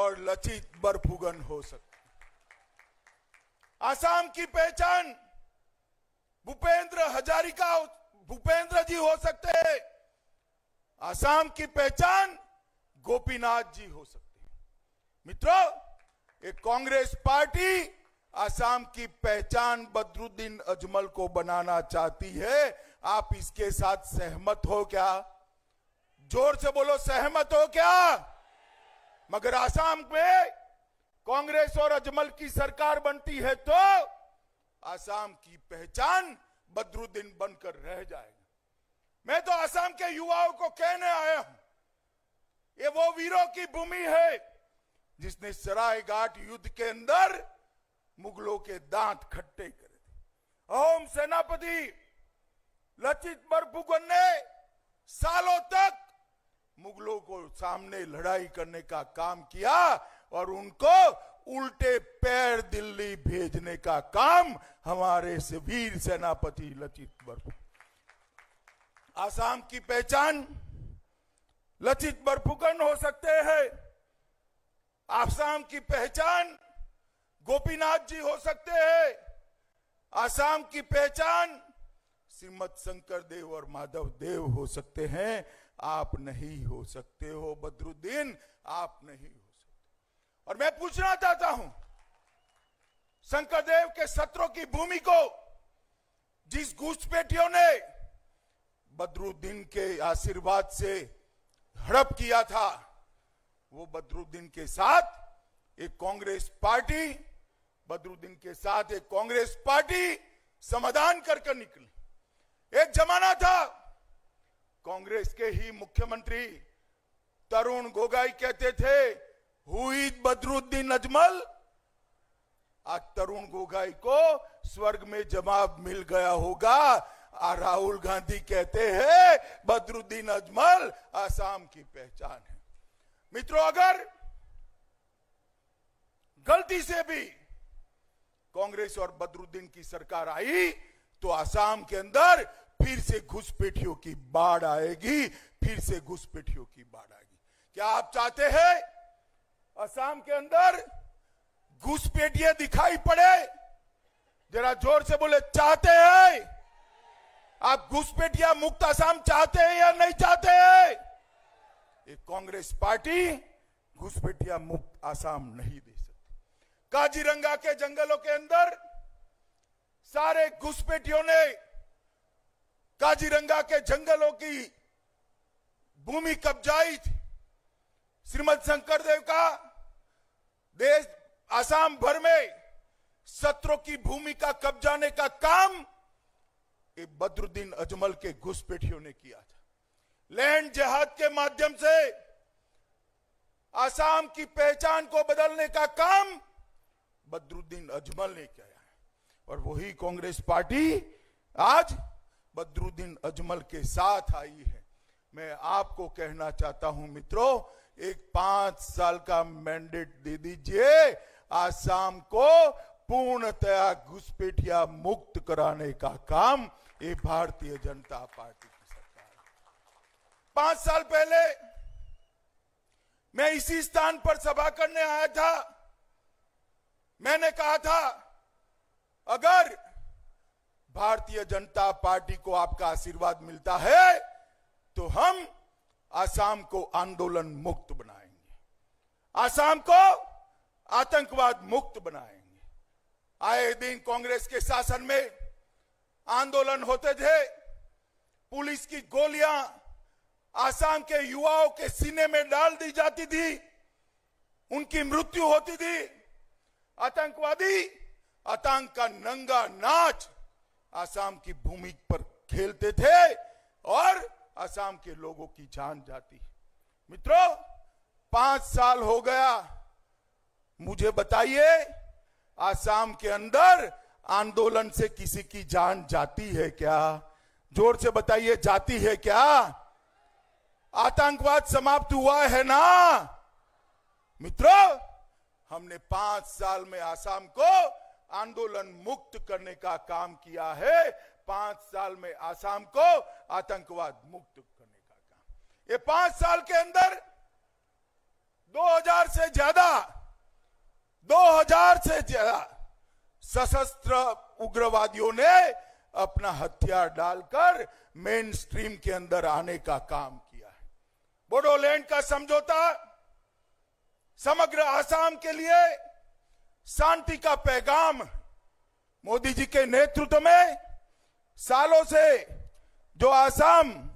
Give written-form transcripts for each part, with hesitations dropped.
और लचित बरफुकन हो सकते। आसाम की पहचान भूपेंद्र जी हो सकते हैं। आसाम की पहचान गोपीनाथ जी हो सकते हैं। मित्रों, एक कांग्रेस पार्टी आसाम की पहचान बदरुद्दीन अजमल को बनाना चाहती है। आप इसके साथ सहमत हो क्या? जोर से बोलो, सहमत हो क्या? मगर आसाम में कांग्रेस और अजमल की सरकार बनती है तो आसाम की पहचान बदरुद्दीन बनकर रह जाएगा। मैं तो आसाम के युवाओं को कहने आया हूं, ये वो वीरों की भूमि है जिसने सरायघाट युद्ध के अंदर मुगलों के दांत खट्टे करे थे। अहोम सेनापति लचित बरफुकन ने सालों तक मुगलों को सामने लड़ाई करने का काम किया और उनको उल्टे पैर दिल्ली भेजने का काम हमारे से वीर सेनापति लचित बरफुकन। आसाम की पहचान लचित बरफुकन हो सकते हैं। आसाम की पहचान गोपीनाथ जी हो सकते हैं। आसाम की पहचान श्रीमद शंकर देव और माधव देव हो सकते हैं। आप नहीं हो सकते हो बदरुद्दीन, आप नहीं हो सकते। और मैं पूछना चाहता हूं, शंकर देव के सत्रों की भूमि को जिस घुसपैठियों ने बदरुद्दीन के आशीर्वाद से हड़प किया था, वो बदरुद्दीन के साथ एक कांग्रेस पार्टी समाधान कर निकली। एक जमाना था कांग्रेस के ही मुख्यमंत्री तरुण गोगोई कहते थे, हु इज बदरुद्दीन अजमल। आज तरुण गोगोई को स्वर्ग में जवाब मिल गया होगा। राहुल गांधी कहते हैं बदरुद्दीन अजमल आसाम की पहचान है। मित्रों, अगर गलती से भी कांग्रेस और बदरुद्दीन की सरकार आई तो आसाम के अंदर फिर से घुसपैठियों की बाढ़ आएगी, क्या आप चाहते हैं आसाम के अंदर घुसपैठियां दिखाई पड़े? जरा जोर से बोले, चाहते हैं? आप घुसपैठिया मुक्त आसाम चाहते हैं या नहीं चाहते हैं? एक कांग्रेस पार्टी घुसपैठिया मुक्त आसाम नहीं दे सकती। काजीरंगा के जंगलों के अंदर सारे घुसपैठियों ने काजीरंगा के जंगलों की भूमि कब्जाई थी। श्रीमद शंकर देव का देश आसाम भर में सत्रों की भूमि का कब्जाने का काम बदरुद्दीन अजमल के घुसपैठियों ने किया था। लैंड जिहाद के माध्यम से आसाम की पहचान को बदलने का काम बदरुद्दीन अजमल ने किया है और वही कांग्रेस पार्टी आज बदरुद्दीन अजमल के साथ आई है। मैं आपको कहना चाहता हूं मित्रों, एक 5 साल का मैंडेट दे दीजिए, आसाम को पूर्णतया घुसपैठिया मुक्त कराने का काम ये भारतीय जनता पार्टी की सरकार है। 5 साल पहले मैं इसी स्थान पर सभा करने आया था। मैंने कहा था, अगर भारतीय जनता पार्टी को आपका आशीर्वाद मिलता है तो हम आसाम को आंदोलन मुक्त बनाएंगे, आसाम को आतंकवाद मुक्त बनाएंगे। आए दिन कांग्रेस के शासन में आंदोलन होते थे, पुलिस की गोलियां आसाम के युवाओं के सीने में डाल दी जाती थी, उनकी मृत्यु होती थी। आतंकवादी आतंक का नंगा नाच आसाम की भूमि पर खेलते थे और आसाम के लोगों की जान जाती। मित्रों, 5 साल हो गया, मुझे बताइए आसाम के अंदर आंदोलन से किसी की जान जाती है क्या? जोर से बताइए, जाती है क्या? आतंकवाद समाप्त हुआ है ना? मित्रों, हमने 5 साल में आसाम को आंदोलन मुक्त करने का काम किया है। 5 साल में आसाम को आतंकवाद मुक्त करने का काम। ये 5 साल के अंदर 2000 से ज्यादा सशस्त्र उग्रवादियों ने अपना हथियार डालकर मेन स्ट्रीम के अंदर आने का काम किया है। बोडोलैंड का समझौता समग्र आसाम के लिए शांति का पैगाम। मोदी जी के नेतृत्व में सालों से जो आसाम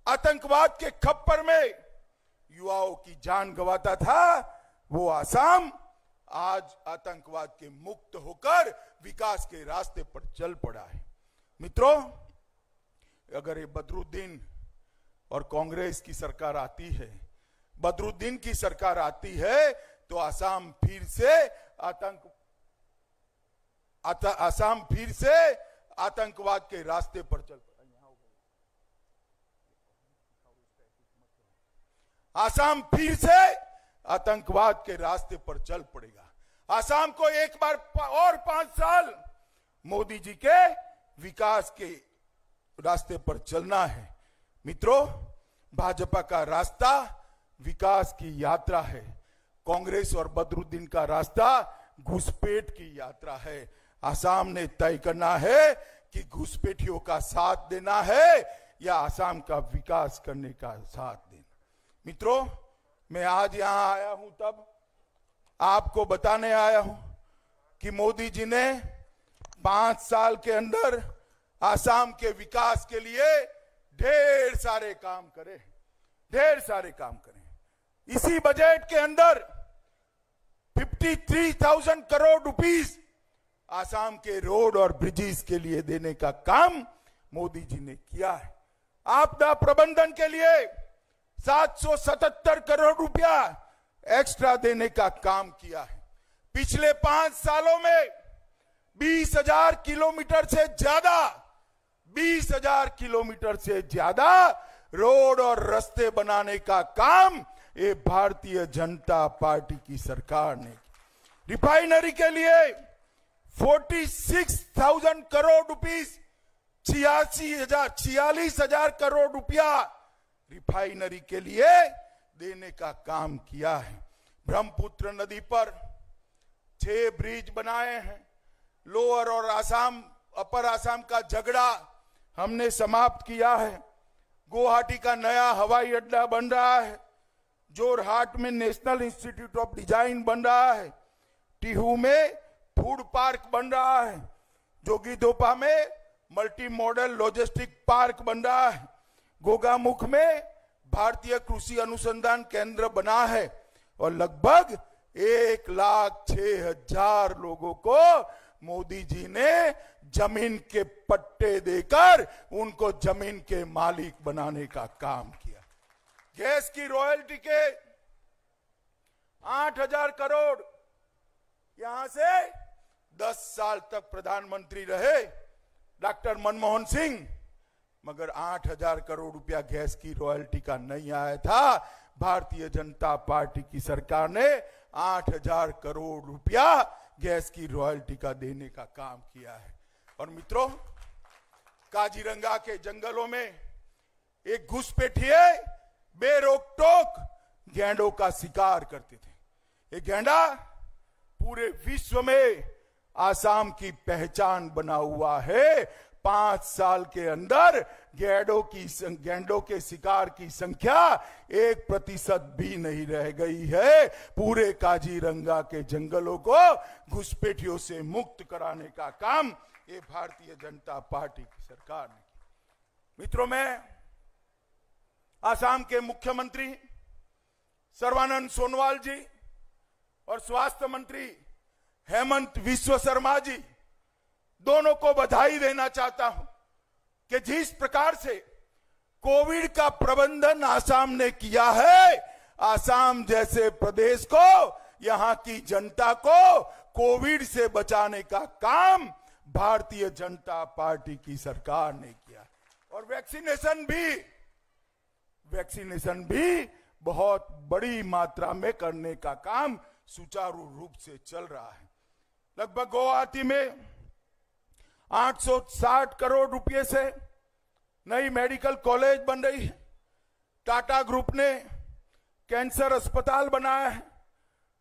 आतंकवाद के खप्पर में युवाओं की जान गंवाता था, वो आसाम आज आतंकवाद के मुक्त होकर विकास के रास्ते पर चल पड़ा है। मित्रों, अगर ये बदरुद्दीन और कांग्रेस की सरकार आती है, बदरुद्दीन की सरकार आती है, तो आसाम फिर से आतंकवाद के रास्ते पर चल पड़ा। आसाम फिर से आतंकवाद के रास्ते पर चल पड़ेगा। आसाम को एक बार और 5 साल मोदी जी के विकास के रास्ते पर चलना है। मित्रों, भाजपा का रास्ता विकास की यात्रा है, कांग्रेस और बदरुद्दीन का रास्ता घुसपैठ की यात्रा है। आसाम ने तय करना है कि घुसपैठियों का साथ देना है या आसाम का विकास करने का साथ देना। मित्रों, मैं आज यहां आया हूं तब आपको बताने आया हूं कि मोदी जी ने 5 साल के अंदर आसाम के विकास के लिए ढेर सारे काम करे। इसी बजट के अंदर 53,000 करोड़ रुपीस आसाम के रोड और ब्रिजेस के लिए देने का काम मोदी जी ने किया है। आपदा प्रबंधन के लिए 777 करोड़ रुपया एक्स्ट्रा देने का काम किया है। पिछले 5 सालों में 20,000 किलोमीटर से ज्यादा रोड और रास्ते बनाने का काम ये भारतीय जनता पार्टी की सरकार ने किया। रिफाइनरी के लिए 46,000 करोड़ रुपीस, 46,000 करोड़ रुपया रिफाइनरी के लिए देने का काम किया है। ब्रह्मपुत्र नदी पर 6 ब्रिज बनाए हैं। लोअर और अपर आसाम का झगड़ा हमने समाप्त किया है। गुवाहाटी का नया हवाई अड्डा बन रहा है। जोरहाट में नेशनल इंस्टीट्यूट ऑफ डिजाइन बन रहा है। टिहू में फूड पार्क बन रहा है। जोगीघोपा में मल्टी मॉडल लॉजिस्टिक पार्क बन रहा है। गोगामुख में भारतीय कृषि अनुसंधान केंद्र बना है और लगभग 1,06,000 लोगों को मोदी जी ने जमीन के पट्टे देकर उनको जमीन के मालिक बनाने का काम किया। गैस की रॉयल्टी के 8,000 करोड़, यहां से 10 साल तक प्रधानमंत्री रहे डॉक्टर मनमोहन सिंह, मगर 8,000 करोड़ रुपया गैस की रॉयल्टी का नहीं आया था। भारतीय जनता पार्टी की सरकार ने 8,000 करोड़ रुपया गैस की रॉयल्टी का देने का काम किया है। और मित्रों, काजीरंगा के जंगलों में एक घुसपैठिए बेरोक टोक गैंडों का शिकार करते थे। ये गैंडा पूरे विश्व में आसाम की पहचान बना हुआ है। 5 साल के अंदर गैंडों के शिकार की संख्या 1% भी नहीं रह गई है। पूरे काजीरंगा के जंगलों को घुसपैठियों से मुक्त कराने का काम ये भारतीय जनता पार्टी की सरकार ने किया। मित्रों, मैं आसाम के मुख्यमंत्री सर्बानंद सोनोवाल जी और स्वास्थ्य मंत्री हेमंत बिस्वा शर्मा जी दोनों को बधाई देना चाहता हूं कि जिस प्रकार से कोविड का प्रबंधन आसाम ने किया है, आसाम जैसे प्रदेश को, यहां की जनता को कोविड से बचाने का काम भारतीय जनता पार्टी की सरकार ने किया। और वैक्सीनेशन भी बहुत बड़ी मात्रा में करने का काम सुचारू रूप से चल रहा है। लगभग गुवाहाटी में 860 करोड़ रुपए से नई मेडिकल कॉलेज बन रही है। टाटा ग्रुप ने कैंसर अस्पताल बनाया है।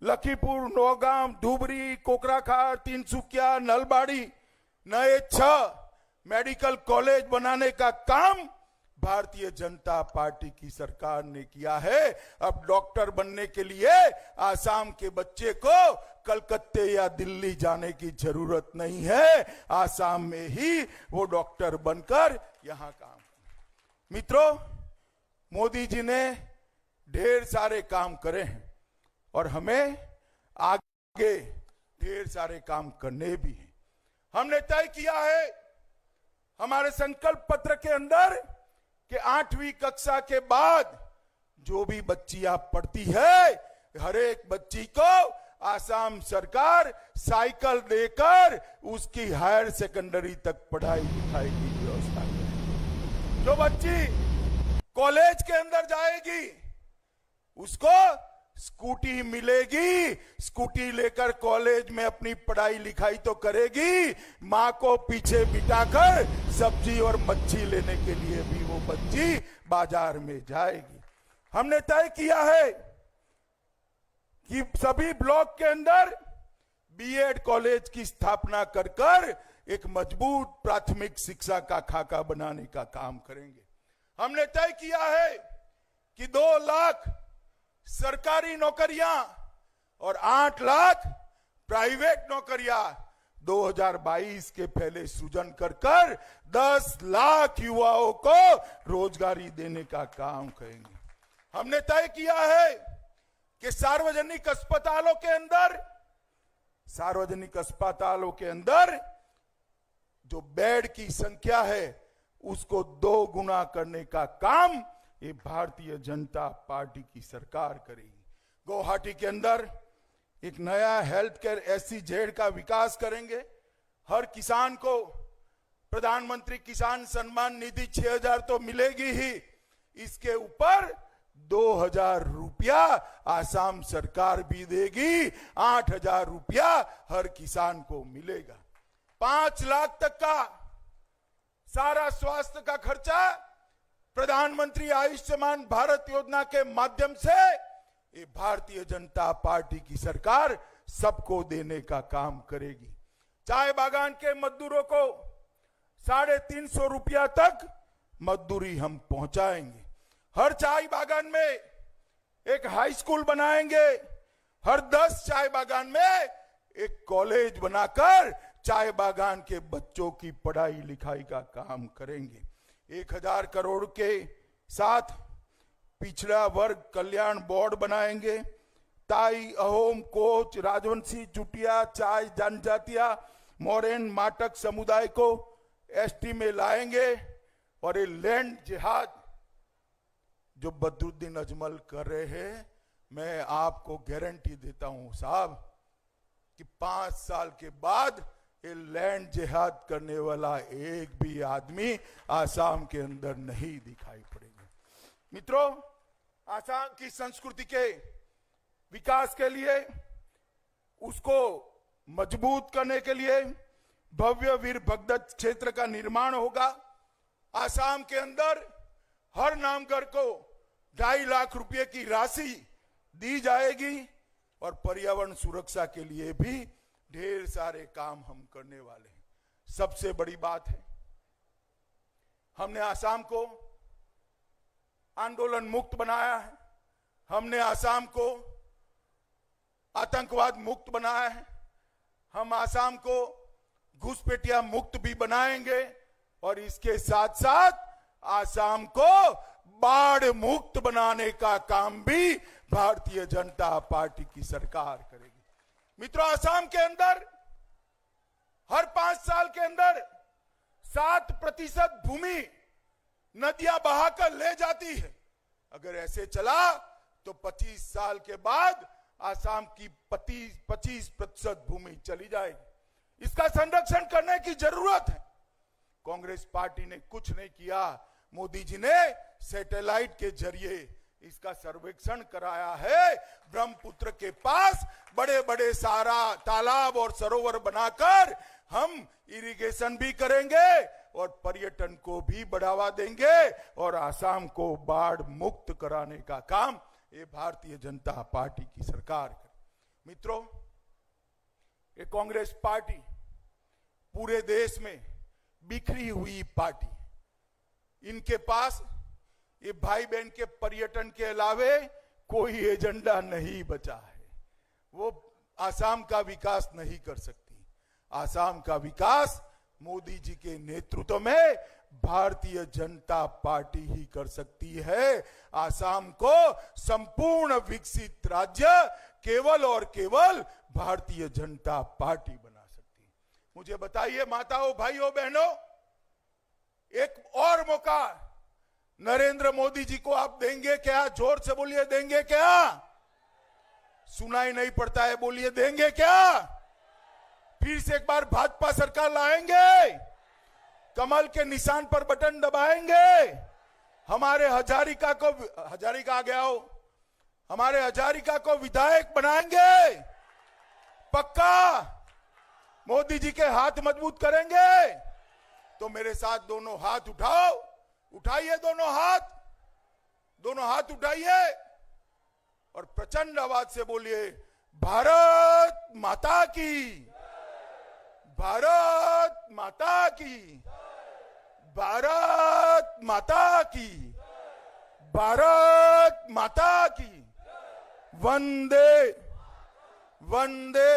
लखीपुर, नौगांव, धुबरी, कोकराखार, तिनसुकिया, नलबाड़ी नए 6 मेडिकल कॉलेज बनाने का काम भारतीय जनता पार्टी की सरकार ने किया है। अब डॉक्टर बनने के लिए आसाम के बच्चे को कलकत्ते या दिल्ली जाने की जरूरत नहीं है। आसाम में ही वो डॉक्टर बनकर यहां काम। मित्रों, मोदी जी ने ढेर सारे काम करे हैं और हमें आगे ढेर सारे काम करने भी हैं। हमने तय किया है हमारे संकल्प पत्र के अंदर कि 8वीं कक्षा के बाद जो भी बच्चियां पढ़ती है, हर एक बच्ची को आसाम सरकार साइकिल देकर उसकी हायर सेकेंडरी तक पढ़ाई लिखाई की व्यवस्था करेगी। जो बच्ची कॉलेज के अंदर जाएगी उसको स्कूटी मिलेगी। स्कूटी लेकर कॉलेज में अपनी पढ़ाई लिखाई तो करेगी, मां को पीछे बिठाकर सब्जी और मच्छी लेने के लिए भी वो बच्ची बाजार में जाएगी। हमने तय किया है कि सभी ब्लॉक के अंदर बीएड कॉलेज की स्थापना कर एक मजबूत प्राथमिक शिक्षा का खाका बनाने का काम करेंगे। हमने तय किया है कि 2 लाख सरकारी नौकरियां और 8 लाख प्राइवेट नौकरियां 2022 के पहले सृजन कर 10 लाख युवाओं को रोजगारी देने का काम करेंगे। हमने तय किया है कि सार्वजनिक अस्पतालों के अंदर जो बेड की संख्या है उसको 2 गुना करने का काम ये भारतीय जनता पार्टी की सरकार करेगी। गुवाहाटी के अंदर एक नया हेल्थ केयर SEZ का विकास करेंगे। हर किसान को प्रधानमंत्री किसान सम्मान निधि 6,000 तो मिलेगी ही, इसके ऊपर 2,000 रुपया आसाम सरकार भी देगी। 8,000 रुपया हर किसान को मिलेगा। 5 लाख तक का सारा स्वास्थ्य का खर्चा प्रधानमंत्री आयुष्मान भारत योजना के माध्यम से ये भारतीय जनता पार्टी की सरकार सबको देने का काम करेगी। चाय बागान के मजदूरों को 350 रुपया तक मजदूरी हम पहुंचाएंगे। हर चाय बागान में एक हाई स्कूल बनाएंगे। हर 10 चाय बागान में एक कॉलेज बनाकर चाय बागान के बच्चों की पढ़ाई लिखाई का काम करेंगे। 1,000 करोड़ के साथ पिछड़ा वर्ग कल्याण बोर्ड बनाएंगे। ताई, अहोम, कोच, राजवंशी, चुटिया, चाय जनजातिया, मोरेन, माटक समुदाय को ST में लाएंगे। और ये लैंड जिहाद जो बदरुद्दीन अजमल कर रहे हैं, मैं आपको गारंटी देता हूं साहब कि 5 साल के बाद ये लैंड जिहाद करने वाला एक भी आदमी आसाम के अंदर नहीं दिखाई पड़ेगा। मित्रों, आसाम की संस्कृति के विकास के लिए, उसको मजबूत करने के लिए भव्य वीर भगदत्त क्षेत्र का निर्माण होगा। आसाम के अंदर हर नामघर को 2.5 लाख रुपए की राशि दी जाएगी और पर्यावरण सुरक्षा के लिए भी ढेर सारे काम हम करने वाले हैं। सबसे बड़ी बात है, हमने आसाम को आंदोलन मुक्त बनाया है। हमने आसाम को आतंकवाद मुक्त बनाया है। हम आसाम को घुसपैठिया मुक्त भी बनाएंगे और इसके साथ साथ आसाम को बाढ़ मुक्त बनाने का काम भी भारतीय जनता पार्टी की सरकार करेगी। मित्रों, आसाम के अंदर हर 5 साल के अंदर 7% भूमि नदियां बहाकर ले जाती है। अगर ऐसे चला तो 25 साल के बाद आसाम की 25% भूमि चली जाएगी। इसका संरक्षण करने की जरूरत है। कांग्रेस पार्टी ने कुछ नहीं किया। मोदी जी ने सैटेलाइट के जरिए इसका सर्वेक्षण कराया है। ब्रह्मपुत्र के पास बड़े बड़े सारा तालाब और सरोवर बनाकर हम इरिगेशन भी करेंगे और पर्यटन को भी बढ़ावा देंगे और आसाम को बाढ़ मुक्त कराने का काम ये भारतीय जनता पार्टी की सरकार करे। मित्रों, ये कांग्रेस पार्टी पूरे देश में बिखरी हुई पार्टी, इनके पास ये भाई बहन के पर्यटन के अलावे कोई एजेंडा नहीं बचा है। वो आसाम का विकास नहीं कर सकती। आसाम का विकास मोदी जी के नेतृत्व में भारतीय जनता पार्टी ही कर सकती है। आसाम को संपूर्ण विकसित राज्य केवल और केवल भारतीय जनता पार्टी बना सकती है। मुझे बताइए माताओं, भाइयों, बहनों, एक और मौका नरेंद्र मोदी जी को आप देंगे क्या? जोर से बोलिए, देंगे क्या? सुनाई नहीं पड़ता है, बोलिए देंगे क्या? फिर से एक बार भाजपा सरकार लाएंगे, कमल के निशान पर बटन दबाएंगे, हमारे हजारिका आ गया हो, हमारे हजारिका को विधायक बनाएंगे, पक्का मोदी जी के हाथ मजबूत करेंगे। तो मेरे साथ दोनों हाथ उठाओ, उठाइए दोनों हाथ उठाइए और प्रचंड आवाज से बोलिए, भारत माता की, भारत माता की, भारत माता की, भारत माता की, वंदे वंदे